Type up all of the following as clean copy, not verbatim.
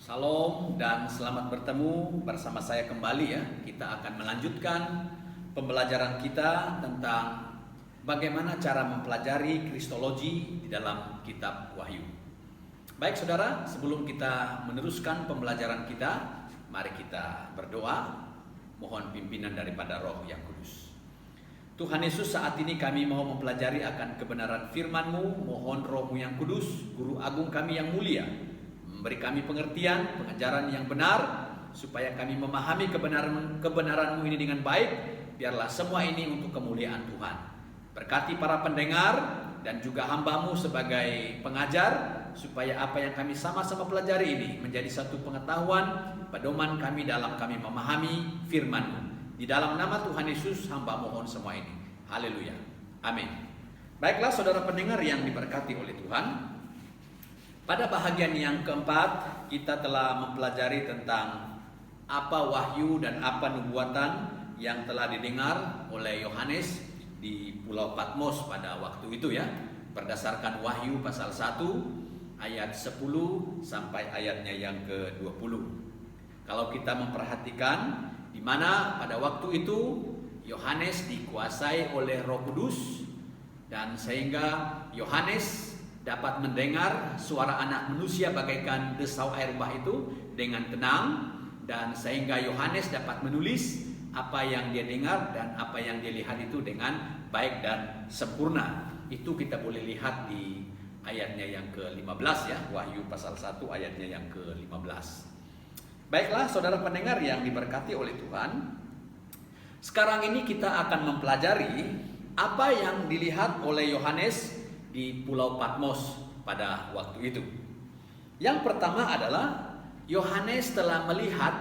Salam dan selamat bertemu bersama saya kembali ya. Kita akan melanjutkan pembelajaran kita tentang bagaimana cara mempelajari kristologi di dalam kitab Wahyu. Baik saudara, sebelum kita meneruskan pembelajaran kita, mari kita berdoa, mohon pimpinan daripada Roh yang Kudus. Tuhan Yesus, saat ini kami mau mempelajari akan kebenaran firman-Mu. Mohon Roh-Mu yang Kudus, Guru Agung kami yang mulia, memberi kami pengertian, pengajaran yang benar, supaya kami memahami kebenaran-Mu ini dengan baik. Biarlah semua ini untuk kemuliaan Tuhan. Berkati para pendengar dan juga hamba-Mu sebagai pengajar, supaya apa yang kami sama-sama pelajari ini menjadi satu pengetahuan, pedoman kami dalam kami memahami firman-Mu. Di dalam nama Tuhan Yesus hamba mohon semua ini. Haleluya. Amin. Baiklah saudara pendengar yang diberkati oleh Tuhan. Pada bahagian yang keempat, kita telah mempelajari tentang apa wahyu dan apa nubuatan yang telah didengar oleh Yohanes di Pulau Patmos pada waktu itu ya. Berdasarkan Wahyu pasal 1 ayat 10 sampai ayatnya yang ke-20. Kalau kita memperhatikan di mana pada waktu itu Yohanes dikuasai oleh Roh Kudus, dan sehingga Yohanes dapat mendengar suara anak manusia bagaikan desau air bah itu dengan tenang, dan sehingga Yohanes dapat menulis apa yang dia dengar dan apa yang dia lihat itu dengan baik dan sempurna. Itu kita boleh lihat di ayatnya yang ke-15 ya, Wahyu pasal 1 ayatnya yang ke-15. Baiklah saudara pendengar yang diberkati oleh Tuhan, sekarang ini kita akan mempelajari apa yang dilihat oleh Yohanes di Pulau Patmos pada waktu itu. Yang pertama adalah Yohanes telah melihat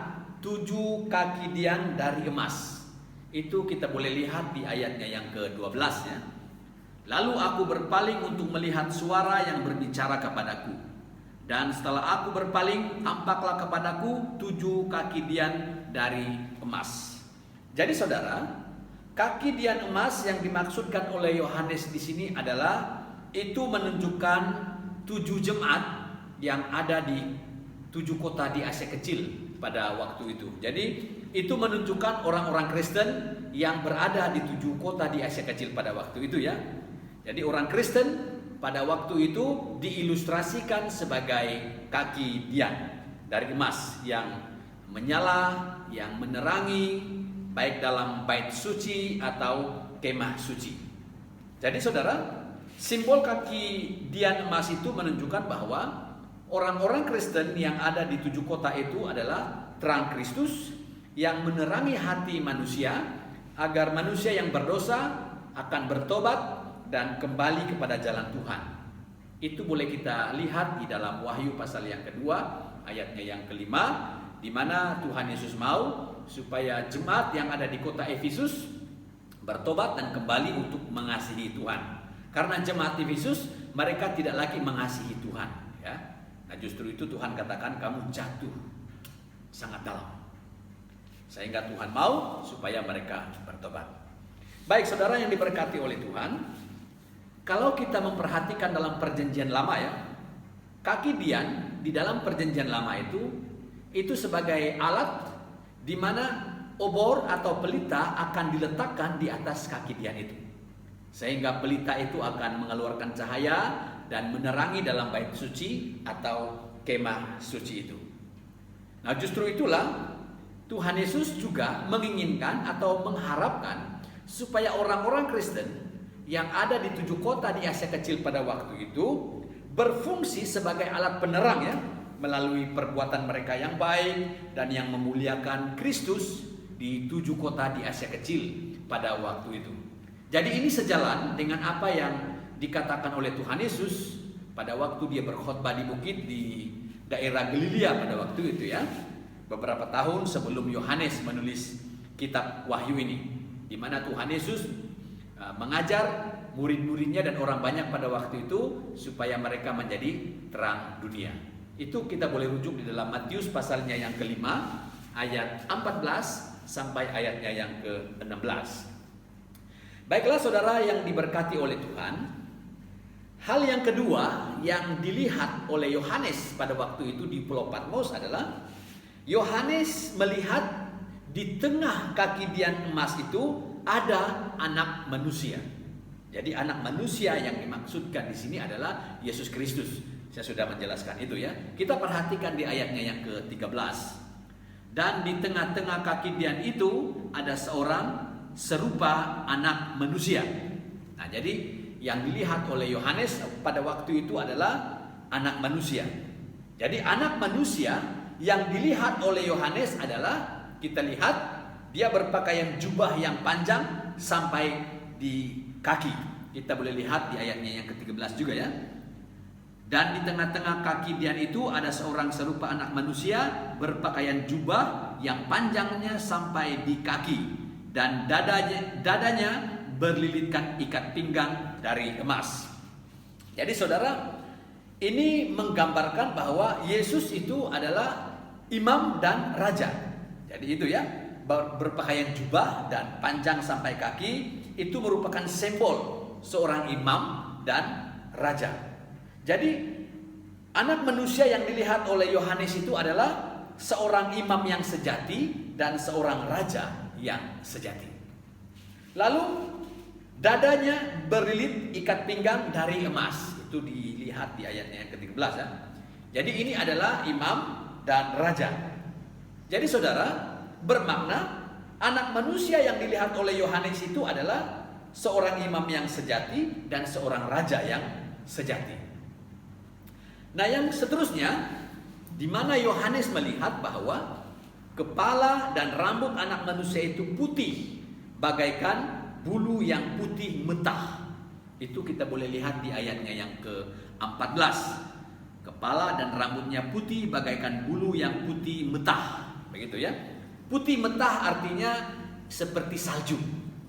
7 kaki dian dari emas. Itu kita boleh lihat di ayatnya yang ke-12 ya. Lalu aku berpaling untuk melihat suara yang berbicara kepadaku. Dan setelah aku berpaling, tampaklah kepadaku 7 kaki dian dari emas. Jadi saudara, kaki dian emas yang dimaksudkan oleh Yohanes di sini adalah itu menunjukkan 7 jemaat yang ada di 7 kota di Asia Kecil pada waktu itu. Jadi itu menunjukkan orang-orang Kristen yang berada di 7 kota di Asia Kecil pada waktu itu ya. Jadi orang Kristen pada waktu itu diilustrasikan sebagai kaki dian dari emas yang menyala, yang menerangi, baik dalam bait suci atau kemah suci. Jadi saudara, simbol kaki dian emas itu menunjukkan bahwa orang-orang Kristen yang ada di 7 kota itu adalah terang Kristus yang menerangi hati manusia, agar manusia yang berdosa akan bertobat dan kembali kepada jalan Tuhan. Itu boleh kita lihat di dalam Wahyu pasal yang kedua ayatnya yang ke-5, di mana Tuhan Yesus mau supaya jemaat yang ada di kota Efesus bertobat dan kembali untuk mengasihi Tuhan. Karena jemaat Efesus mereka tidak lagi mengasihi Tuhan ya. Nah justru itu Tuhan katakan kamu jatuh sangat dalam. Sehingga Tuhan mau supaya mereka bertobat. Baik saudara yang diberkati oleh Tuhan, kalau kita memperhatikan dalam perjanjian lama ya, kaki dian di dalam perjanjian lama itu sebagai alat di mana obor atau pelita akan diletakkan di atas kaki dian itu. Sehingga pelita itu akan mengeluarkan cahaya dan menerangi dalam bait suci atau kemah suci itu. Nah justru itulah Tuhan Yesus juga menginginkan atau mengharapkan supaya orang-orang Kristen yang ada di 7 kota di Asia Kecil pada waktu itu berfungsi sebagai alat penerang ya, melalui perbuatan mereka yang baik dan yang memuliakan Kristus di 7 kota di Asia Kecil pada waktu itu. Jadi ini sejalan dengan apa yang dikatakan oleh Tuhan Yesus pada waktu dia berkhotbah di bukit di daerah Galilea pada waktu itu ya. Beberapa tahun sebelum Yohanes menulis kitab Wahyu ini, di mana Tuhan Yesus mengajar murid-muridnya dan orang banyak pada waktu itu supaya mereka menjadi terang dunia. Itu kita boleh rujuk di dalam Matius pasalnya yang ke-5 ayat 14 sampai ayatnya yang ke-16. Baiklah saudara yang diberkati oleh Tuhan, Hal yang kedua yang dilihat oleh Yohanes pada waktu itu di Pulau Patmos adalah Yohanes melihat di tengah kaki dian emas itu ada anak manusia. Jadi anak manusia yang dimaksudkan di sini adalah Yesus Kristus. Saya sudah menjelaskan itu ya. Kita perhatikan di ayatnya yang ke-13. Dan di tengah-tengah kaki dian itu ada seorang serupa anak manusia. Nah, jadi yang dilihat oleh Yohanes pada waktu itu adalah anak manusia. Jadi anak manusia yang dilihat oleh Yohanes adalah, kita lihat dia berpakaian jubah yang panjang sampai di kaki. Kita boleh lihat di ayatnya yang ke-13 juga ya. Dan di tengah-tengah kaki dian itu ada seorang serupa anak manusia berpakaian jubah yang panjangnya sampai di kaki, dan dadanya berlilitkan ikat pinggang dari emas. Jadi saudara, ini menggambarkan bahwa Yesus itu adalah imam dan raja. Jadi itu ya, berpakaian jubah dan panjang sampai kaki itu merupakan simbol seorang imam dan raja. Jadi anak manusia yang dilihat oleh Yohanes itu adalah seorang imam yang sejati dan seorang raja yang sejati. Lalu dadanya berlilit ikat pinggang dari emas. Itu dilihat di ayatnya yang ke-13 ya. Jadi ini adalah imam dan raja. Jadi saudara, bermakna anak manusia yang dilihat oleh Yohanes itu adalah seorang imam yang sejati dan seorang raja yang sejati. Nah, yang seterusnya, di mana Yohanes melihat bahwa kepala dan rambut anak manusia itu putih bagaikan bulu yang putih metah. Itu kita boleh lihat di ayatnya yang ke-14. Kepala dan rambutnya putih bagaikan bulu yang putih metah. Begitu ya. Putih metah artinya seperti salju.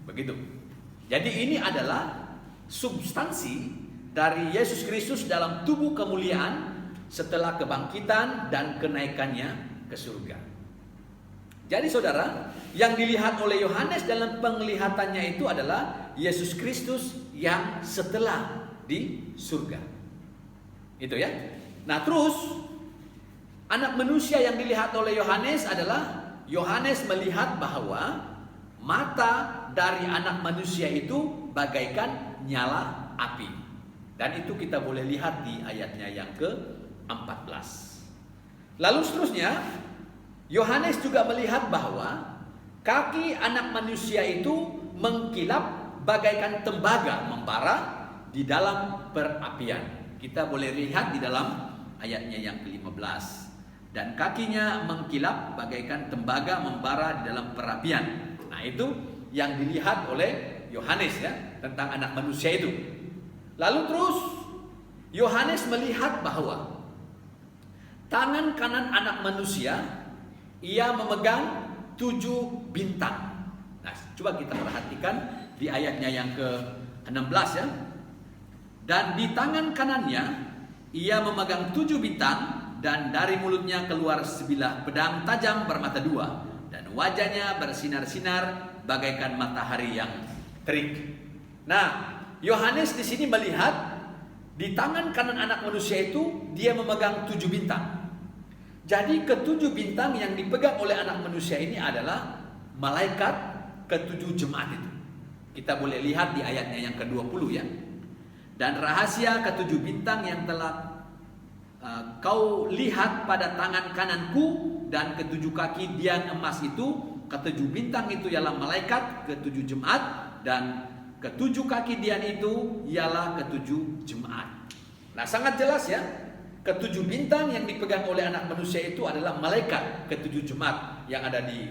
Begitu. Jadi ini adalah substansi dari Yesus Kristus dalam tubuh kemuliaan setelah kebangkitan dan kenaikannya ke surga. Jadi saudara, yang dilihat oleh Yohanes dalam penglihatannya itu adalah Yesus Kristus yang setelah di surga. Itu ya. Nah, terus anak manusia yang dilihat oleh Yohanes adalah Yohanes melihat bahwa mata dari anak manusia itu bagaikan nyala api. Dan itu kita boleh lihat di ayatnya yang ke-14. Lalu seterusnya, Yohanes juga melihat bahwa kaki anak manusia itu mengkilap bagaikan tembaga membara di dalam perapian. Kita boleh lihat di dalam ayatnya yang ke-15. Dan kakinya mengkilap bagaikan tembaga membara di dalam perapian. Nah, itu yang dilihat oleh Yohanes ya, tentang anak manusia itu. Lalu terus Yohanes melihat bahwa tangan kanan anak manusia ia memegang 7 bintang. Nah, coba kita perhatikan di ayatnya yang ke-16 ya. Dan di tangan kanannya ia memegang 7 bintang, dan dari mulutnya keluar sebilah pedang tajam bermata 2, dan wajahnya bersinar-sinar bagaikan matahari yang terik. Nah, Yohanes di sini melihat di tangan kanan anak manusia itu dia memegang 7 bintang. Jadi ke-7 bintang yang dipegang oleh anak manusia ini adalah malaikat ke-7 jemaat itu. Kita boleh lihat di ayatnya yang ke-20 ya. Dan rahasia ke-7 bintang yang telah kau lihat pada tangan kananku dan ke-7 kaki dian emas itu, ke-7 bintang itu ialah malaikat ke-7 jemaat, dan ke-7 kaki dian itu ialah ke-7 jemaat. Nah, sangat jelas ya. Ke-7 bintang yang dipegang oleh anak manusia itu adalah malaikat ke-7 jemaat yang ada di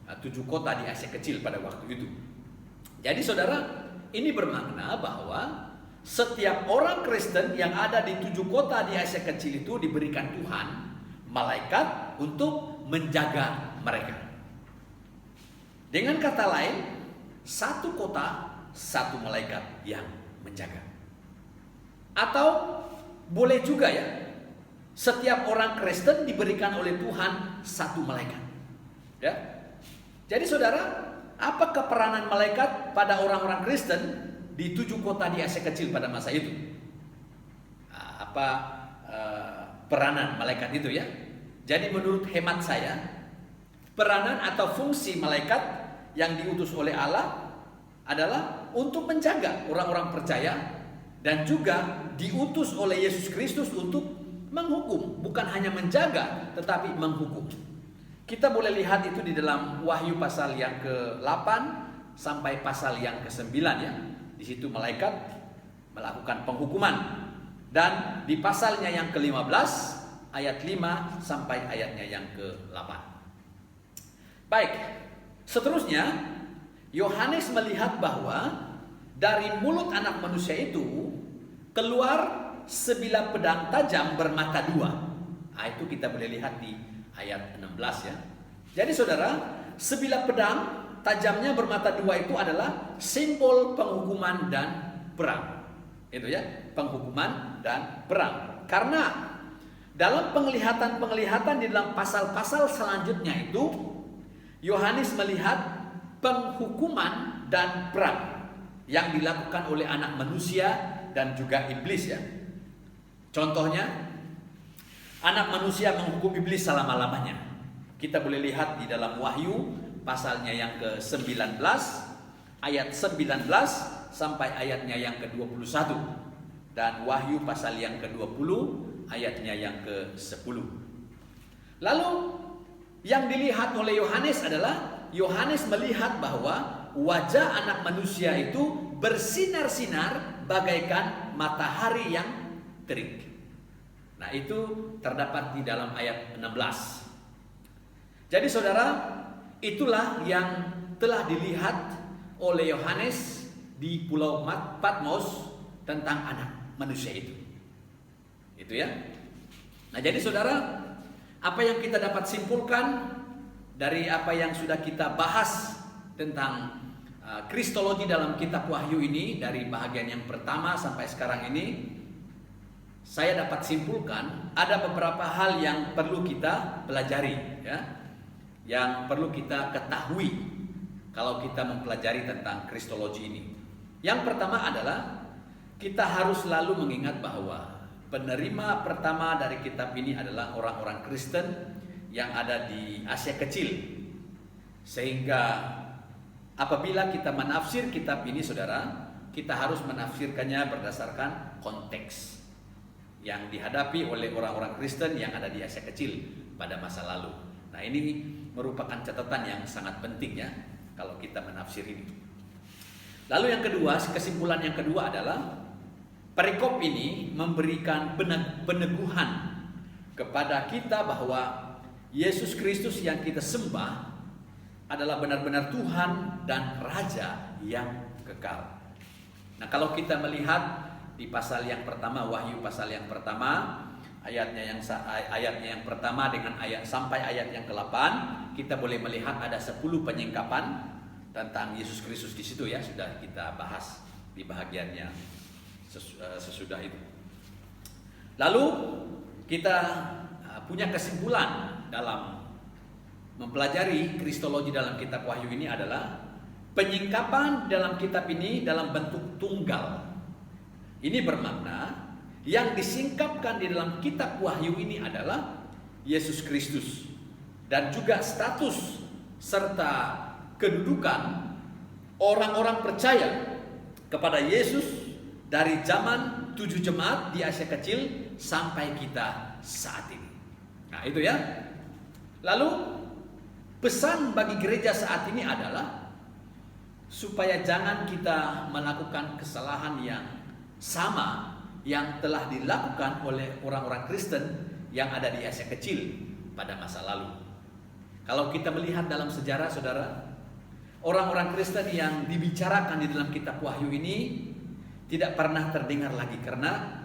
7 kota di Asia Kecil pada waktu itu. Jadi saudara, ini bermakna bahwa setiap orang Kristen yang ada di 7 kota di Asia Kecil itu diberikan Tuhan malaikat untuk menjaga mereka. Dengan kata lain, satu kota, satu malaikat yang menjaga. Atau boleh juga ya, setiap orang Kristen diberikan oleh Tuhan satu malaikat. Ya. Jadi saudara, apa peranan malaikat pada orang-orang Kristen di 7 kota di Asia Kecil pada masa itu? peranan malaikat itu ya. Jadi menurut hemat saya, peranan atau fungsi malaikat yang diutus oleh Allah adalah untuk menjaga orang-orang percaya, dan juga diutus oleh Yesus Kristus untuk menghukum, bukan hanya menjaga tetapi menghukum. Kita boleh lihat itu di dalam Wahyu pasal yang ke-8 sampai pasal yang ke-9 ya. Di situ malaikat melakukan penghukuman. Dan di pasalnya yang ke-15 ayat 5 sampai ayatnya yang ke-8. Baik, seterusnya Yohanes melihat bahwa dari mulut anak manusia itu keluar sebilah pedang tajam bermata dua. Nah, itu kita boleh lihat di ayat 16 ya. Jadi saudara, sebilah pedang tajamnya bermata dua itu adalah simbol penghukuman dan perang. Itu ya, penghukuman dan perang. Karena dalam penglihatan di dalam pasal-pasal selanjutnya itu, Yohanes melihat penghukuman dan perang yang dilakukan oleh anak manusia dan juga iblis ya. Contohnya, anak manusia menghukum iblis selama-lamanya. Kita boleh lihat di dalam Wahyu pasalnya yang ke-19 ayat 19 sampai ayatnya yang ke-21, dan Wahyu pasal yang ke-20 ayatnya yang ke-10. Lalu yang dilihat oleh Yohanes adalah Yohanes melihat bahwa wajah anak manusia itu bersinar-sinar bagaikan matahari yang terik. Nah, itu terdapat di dalam ayat 16. Jadi saudara, itulah yang telah dilihat oleh Yohanes di Pulau Patmos tentang anak manusia itu. Itu ya. Nah, jadi saudara, apa yang kita dapat simpulkan dari apa yang sudah kita bahas tentang kristologi dalam kitab Wahyu ini, dari bahagian yang pertama sampai sekarang ini, saya dapat simpulkan ada beberapa hal yang perlu kita pelajari ya, yang perlu kita ketahui kalau kita mempelajari tentang kristologi ini. Yang pertama adalah kita harus selalu mengingat bahwa penerima pertama dari kitab ini adalah orang-orang Kristen yang ada di Asia Kecil. Sehingga apabila kita menafsir kitab ini saudara, kita harus menafsirkannya berdasarkan konteks yang dihadapi oleh orang-orang Kristen yang ada di Asia Kecil pada masa lalu. Nah, ini merupakan catatan yang sangat penting ya kalau kita menafsir ini. Lalu yang kedua, kesimpulan yang kedua adalah perikop ini memberikan peneguhan kepada kita bahwa Yesus Kristus yang kita sembah adalah benar-benar Tuhan dan Raja yang kekal. Nah, kalau kita melihat di pasal yang pertama, Wahyu pasal yang pertama, ayatnya yang pertama dengan ayat sampai ayat yang ke-8, kita boleh melihat ada 10 penyingkapan tentang Yesus Kristus di situ ya, sudah kita bahas di bahagiannya sesudah itu. Lalu kita punya kesimpulan dalam mempelajari kristologi dalam kitab Wahyu ini adalah penyingkapan dalam kitab ini dalam bentuk tunggal. Ini bermakna yang disingkapkan di dalam kitab Wahyu ini adalah Yesus Kristus, dan juga status serta kedudukan orang-orang percaya kepada Yesus dari zaman 7 jemaat di Asia Kecil sampai kita saat ini. Nah, itu ya. Lalu pesan bagi gereja saat ini adalah supaya jangan kita melakukan kesalahan yang sama yang telah dilakukan oleh orang-orang Kristen yang ada di Asia Kecil pada masa lalu. Kalau kita melihat dalam sejarah saudara, orang-orang Kristen yang dibicarakan di dalam kitab Wahyu ini tidak pernah terdengar lagi, karena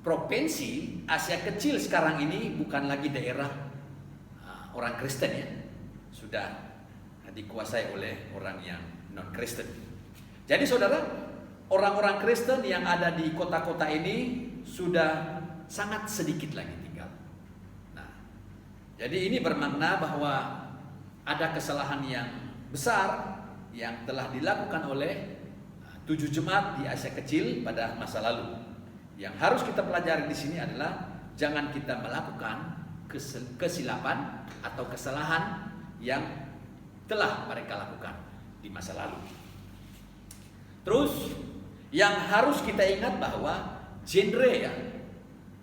provinsi Asia Kecil sekarang ini bukan lagi daerah orang Kristen ya, sudah dikuasai oleh orang yang non-Kristen. Jadi saudara, orang-orang Kristen yang ada di kota-kota ini sudah sangat sedikit lagi tinggal. Nah, jadi ini bermakna bahwa ada kesalahan yang besar yang telah dilakukan oleh 7 jemaat di Asia Kecil pada masa lalu. Yang harus kita pelajari di sini adalah jangan kita melakukan kesilapan atau kesalahan yang telah mereka lakukan di masa lalu. Terus yang harus kita ingat bahwa genre ya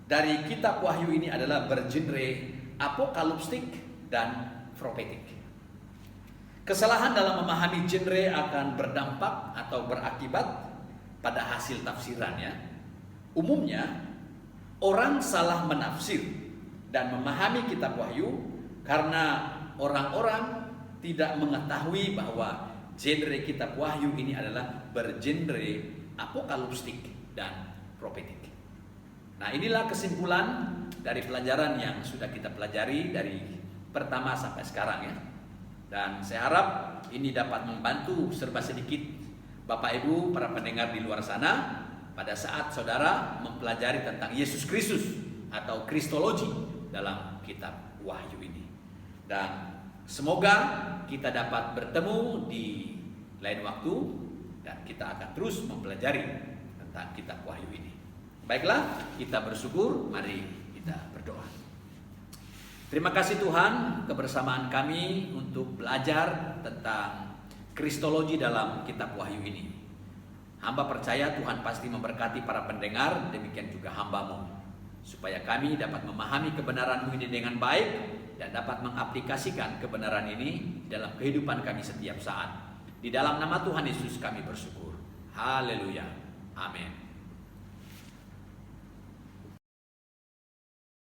dari kitab Wahyu ini adalah bergenre apokaliptik dan profetik. Kesalahan dalam memahami genre akan berdampak atau berakibat pada hasil tafsirannya. Umumnya orang salah menafsir dan memahami kitab Wahyu karena orang-orang tidak mengetahui bahwa genre kitab Wahyu ini adalah bergenre apokaliptik dan profetik. Nah, inilah kesimpulan dari pelajaran yang sudah kita pelajari dari pertama sampai sekarang ya. Dan saya harap ini dapat membantu serba sedikit Bapak Ibu para pendengar di luar sana pada saat saudara mempelajari tentang Yesus Kristus atau kristologi dalam kitab Wahyu ini. Dan semoga kita dapat bertemu di lain waktu dan kita akan terus mempelajari tentang kitab Wahyu ini. Baiklah, kita bersyukur, mari kita berdoa. Terima kasih Tuhan kebersamaan kami untuk belajar tentang kristologi dalam kitab Wahyu ini. Hamba percaya Tuhan pasti memberkati para pendengar, demikian juga hamba-Mu, supaya kami dapat memahami kebenaran-Mu ini dengan baik dan dapat mengaplikasikan kebenaran ini dalam kehidupan kami setiap saat. Di dalam nama Tuhan Yesus kami bersyukur. Haleluya. Amin.